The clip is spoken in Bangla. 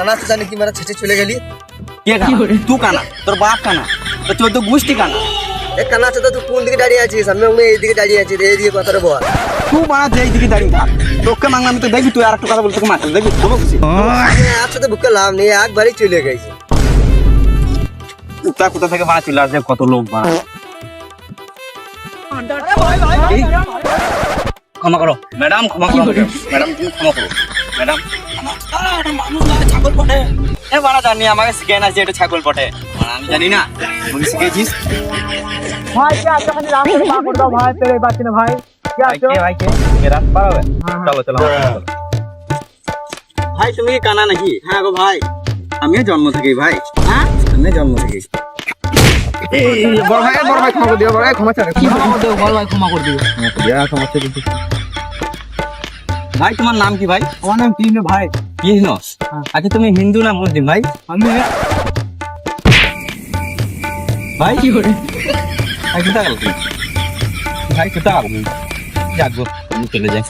কানা তো জানি কি মারা ছেটে চলে গেলি। কে কানা? তুই কানা, তোর বাপ কানা, তোর চোদ্দ গোষ্ঠী কানা। এ কানা আছে তো তুই কোন দিকে দাঁড়িয়ে আছিস? আমি এইদিকে দাঁড়িয়ে আছি, এইদিকে কথাটা বল। তুই মারা যেই দিকে দাঁড়িয়ে থাক, তোকে মাংলাম আমি তো দেখবি, তুই আর একটু কথা বলতে মাথা দেখবি কোনো খুশি একসাথে বুকে লাভ নেই, একবারই চলে গেছে। কোথা কোথা থেকে মারা চলে আসবে, কত লোক বা। ক্ষমা করো ম্যাডাম, ক্ষমা করো ম্যাডাম, তুমি ক্ষমা করো ম্যাডাম। ছাগল পটে এ বাড়া জানি, আমাকে শিখে না যে এটা ছাগল পটে, আমি জানি না, আমাকে শিখেছিস। ভাই क्या अच्छा खाली राम को मार दो भाई, तेरे बात ना भाई क्या ভাই কে, ভাই কে, কে রাত পার হবে? চলো চলো। ভাই তুমি কি কানা নাকি? হ্যাঁ গো ভাই, আমিও জন্ম থেকে ভাই। হ্যাঁ আমিও জন্ম থেকে। বড় ভাই ক্ষমা করে দিও, বড় ভাই ক্ষমা চাই, ক্ষমা করে দিও, বড় ভাই ক্ষমা করে দিও। ভাই তোমার নাম কি ভাই? আমার নাম তিন ভাই। কৃষ্ণ। আচ্ছা তুমি হিন্দু না মুসলিম ভাই? আমি ভাই কি করে ভাই, কোথায় গেল তুমি? ভাই কোথায় যাবো, আমি চলে যাই।